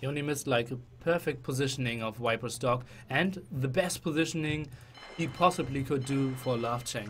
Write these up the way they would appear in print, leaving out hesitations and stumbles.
He only missed like a perfect positioning of Viper's dog and the best positioning he possibly could do for Love Chain.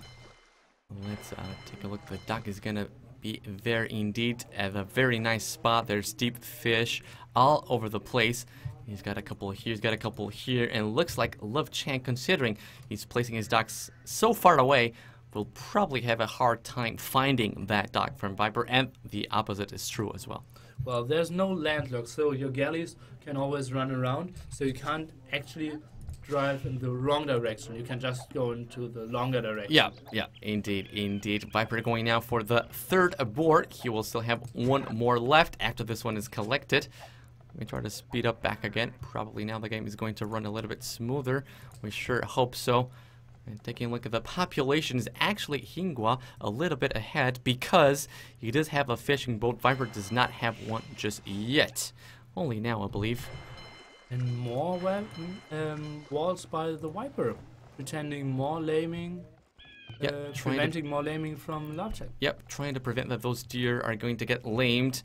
Let's take a look. The duck is gonna be there indeed at a very nice spot. There's deep fish all over the place. He's got a couple here, he's got a couple here, and looks like Love Chang, considering he's placing his ducks so far away, will probably have a hard time finding that duck from Viper, and the opposite is true as well. Well, there's no landlock, so your galleys can always run around, so you can't actually drive in the wrong direction. You can just go into the longer direction. Yeah, indeed. Viper going now for the third board. He will still have one more left after this one is collected. Let me try to speed up back again. Probably now the game is going to run a little bit smoother. We sure hope so. And taking a look at the population is actually Yinghua a little bit ahead because he does have a fishing boat. Viper does not have one just yet. Only now, I believe. And more walls by the Viper, pretending more laming, preventing more laming from Love Chain. Yep, trying to prevent that those deer are going to get lamed.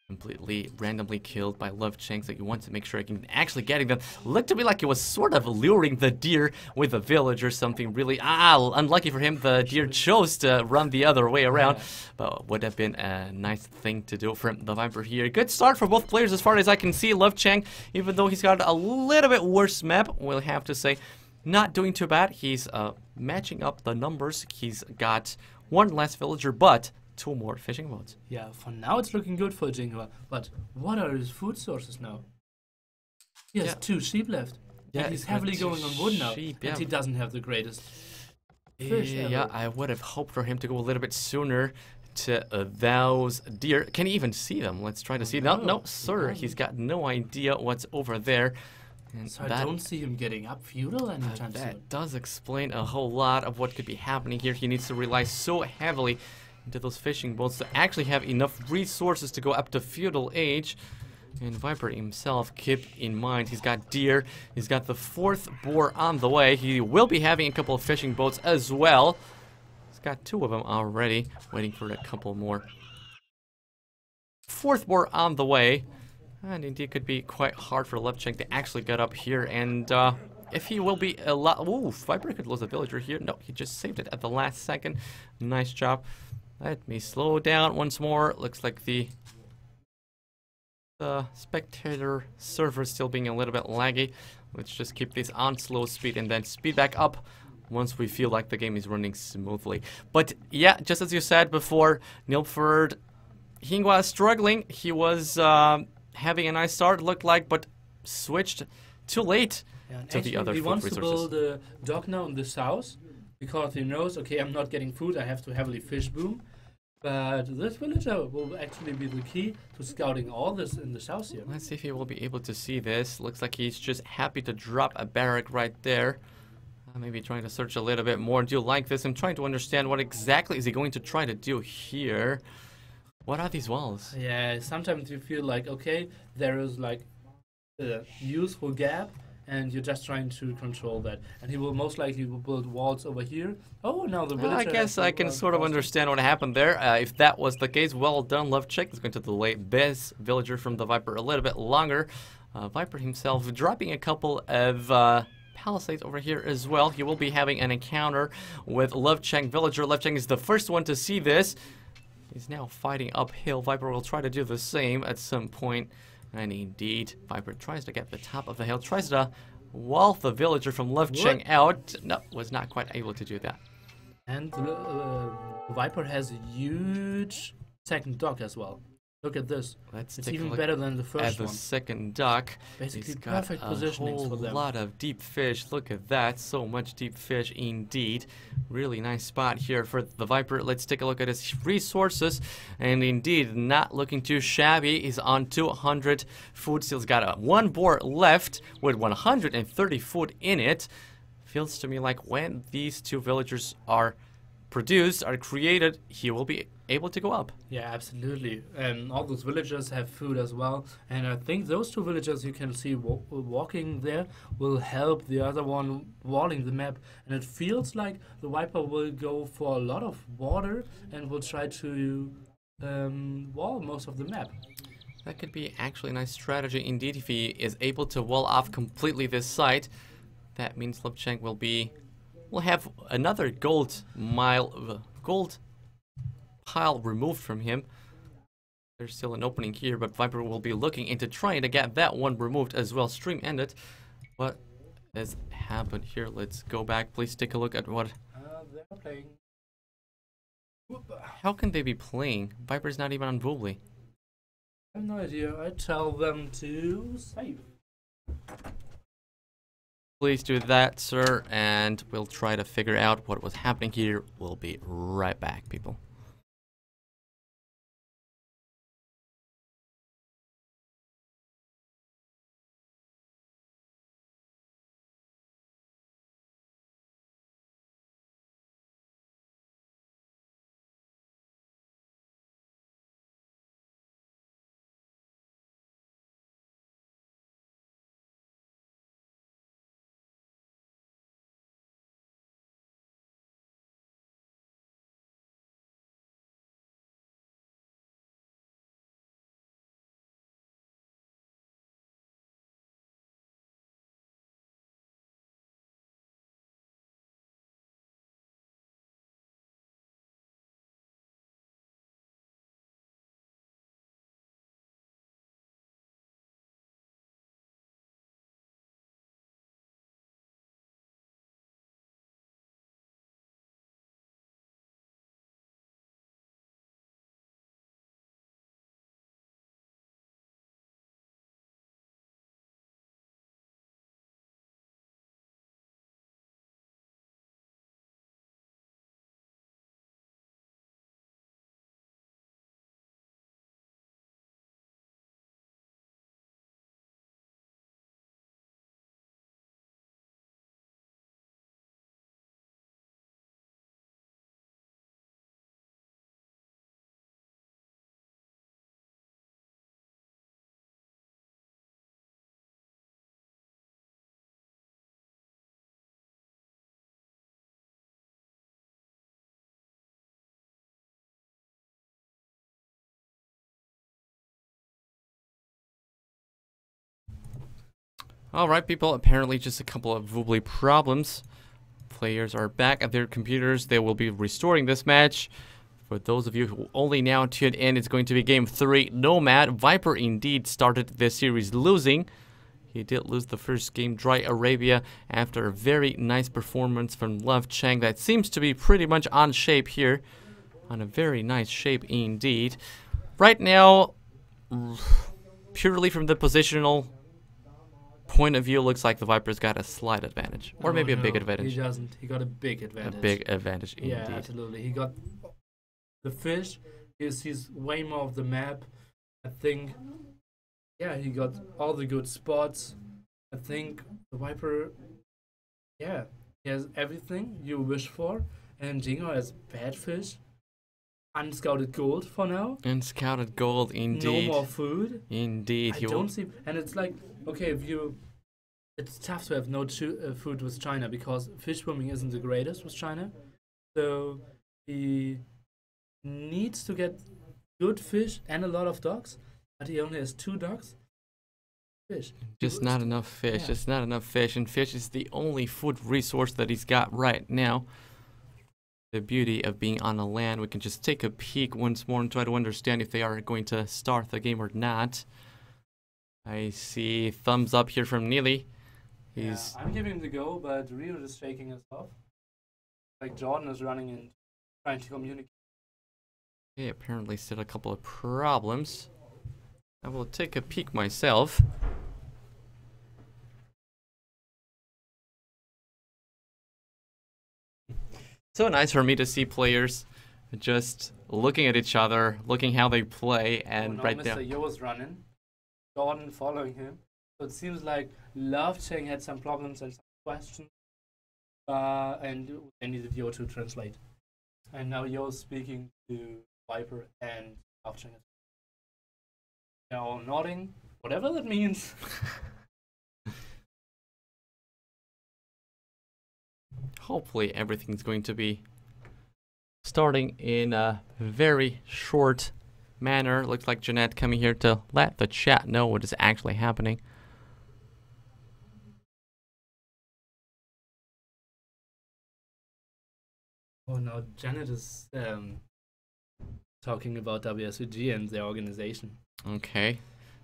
Completely randomly killed by Love Chang, so you want to make sure I can actually getting them. Looked to me like it was sort of luring the deer with a village or something. Really, unlucky for him, the deer chose to run the other way around. Yeah. But would have been a nice thing to do from the Viper here. Good start for both players as far as I can see. Love Chang, even though he's got a little bit worse map, we'll have to say, not doing too bad. He's matching up the numbers. He's got one less villager, but 2 more fishing boats. Yeah, for now it's looking good for Yinghua, but what are his food sources now? He has 2 sheep left. Yeah, and he's heavily going on wood now, and he doesn't have the greatest fish ever. Yeah, I would have hoped for him to go a little bit sooner to those deer. Can he even see them? Let's try to see. No, sir, he's got no idea what's over there. And so I don't see him getting up feudal anytime soon. That does explain a whole lot of what could be happening here. He needs to rely so heavily into those fishing boats to actually have enough resources to go up to feudal age. And Viper himself, keep in mind, he's got deer, he's got the 4th boar on the way. He will be having a couple of fishing boats as well. He's got 2 of them already, waiting for a couple more. 4th boar on the way, and indeed could be quite hard for Love Chang to actually get up here. And if he will be a lot, ooh, Viper could lose a villager here. No, he just saved it at the last second. Nice job. Let me slow down once more. Looks like the spectator server still being a little bit laggy. Let's just keep this on slow speed and then speed back up once we feel like the game is running smoothly. But yeah, just as you said before, Nilford, Yinghua is struggling. He was having a nice start, looked like, but switched too late to the other food resources. He wants to build a dock now in the south because he knows, okay, I'm not getting food, I have to heavily fish boom. But this villager will actually be the key to scouting all this in the south here. Let's see if he will be able to see this. Looks like he's just happy to drop a barrack right there. Maybe trying to search a little bit more. Do you like this? I'm trying to understand what exactly is he going to try to do here. What are these walls? Yeah, sometimes you feel like, okay, there is like a useful gap, and you're just trying to control that. And he will most likely build walls over here. Oh, now the villager... I guess I can sort of understand what happened there. If that was the case, well done, Love Check. It's going to delay this villager from the Viper a little bit longer. Viper himself dropping a couple of palisades over here as well. He will be having an encounter with Love Chang villager. Love Chang is the first one to see this. He's now fighting uphill. Viper will try to do the same at some point. And indeed, Viper tries to get the top of the hill, tries to wall the villager from Love Chang out. No, was not quite able to do that. And the Viper has a huge second dock as well. Look at this. It's even better than the first one. The second dock. Basically perfect positionings for them. A lot of deep fish. Look at that. So much deep fish indeed. Really nice spot here for the Viper. Let's take a look at his resources. And indeed, not looking too shabby. He's on 200 food. Still's got one boar left with 130 food in it. Feels to me like when these 2 villagers are produced, are created, he will be able to go up. Yeah, absolutely. And all those villagers have food as well. And I think those 2 villagers you can see walking there will help the other one walling the map. And it feels like the Viper will go for a lot of water and will try to wall most of the map. That could be actually a nice strategy indeed if he is able to wall off completely this site. That means Lipchenk will have another gold pile removed from him. There's still an opening here, but Viper will be looking into trying to get that one removed as well. Stream ended. What has happened here? Let's go back. Please take a look at what. They're playing. How can they be playing? Viper's not even on Woobly. I have no idea. I tell them to save. Please do that, sir, and we'll try to figure out what was happening here. We'll be right back, people. Alright, people, apparently just a couple of Woobly problems. Players are back at their computers. They will be restoring this match. For those of you who only now tuned in, it's going to be Game 3. Nomad. Viper indeed started this series losing. He did lose the first game, Dry Arabia, after a very nice performance from Love Chang. That seems to be pretty much on shape here. On a very nice shape indeed. Right now, purely from the positional point of view, looks like the Viper's got a slight advantage. Or maybe a big advantage. He doesn't. He got a big advantage. A big advantage indeed. Yeah, absolutely. He got the fish. He sees way more of the map. I think, yeah, he got all the good spots. I think the Viper, yeah, he has everything you wish for. And Yinghua has bad fish. Unscouted gold for now. Unscouted gold, indeed. No more food. Indeed. I don't see. And it's like, okay, if you. It's tough to have no food with China because fish swimming isn't the greatest with China. So he needs to get good fish and a lot of dogs, but he only has 2 dogs. Fish. Just not enough fish. Yeah. Just not enough fish. And fish is the only food resource that he's got right now. The beauty of being on a LAN, we can just take a peek once more and try to understand if they are going to start the game or not. I see thumbs up here from Neely. Yeah, I'm giving him the go, but Rio is shaking us off. Like Jordan is running in, trying to communicate. Okay, apparently still a couple of problems. I will take a peek myself. So nice for me to see players just looking at each other, looking how they play, and no, right Mr. now. Yo is running. Jordan following him. So it seems like Love Chang had some problems and some questions. And they needed Yo to translate. And now Yo is speaking to Viper and Love Chang. They're all nodding, whatever that means. Hopefully everything's going to be starting in a very short manner. Looks like Jeanette coming here to let the chat know what is actually happening. Oh no, Janet is talking about WSVG and their organization. Okay.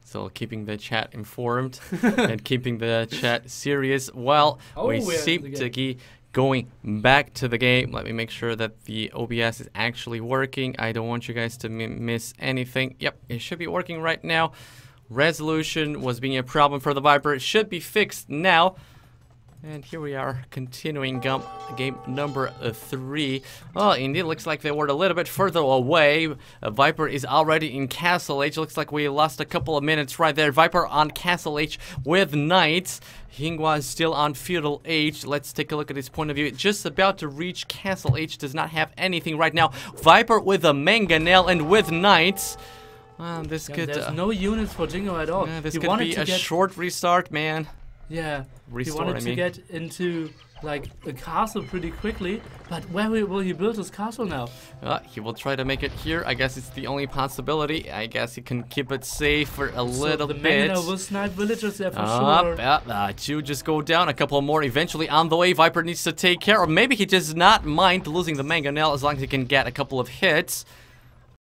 So keeping the chat informed and keeping the chat serious. Well, we seem to be going back to the game. Let me make sure that the OBS is actually working. I don't want you guys to miss anything. Yep, it should be working right now. Resolution was being a problem for the Viper. It should be fixed now. And here we are, continuing game number 3. Oh, indeed, looks like they were a little bit further away. Viper is already in Castle H. Looks like we lost a couple of minutes right there. Viper on Castle H with Knights. Yinghua is still on Feudal H. Let's take a look at his point of view. Just about to reach Castle H. Does not have anything right now. Viper with a Mangonel and with Knights. This could... There's no units for Yinghua at all. Yeah, this could be a short restart, man. Yeah, Restore, he wanted to get into like a castle pretty quickly, but where will he build his castle now? He will try to make it here. I guess it's the only possibility. I guess he can keep it safe for a little bit. The Mangonel will snipe villagers there for sure. 2 just go down. A couple more eventually on the way. Viper needs to take care, or maybe he does not mind losing the Mangonel as long as he can get a couple of hits.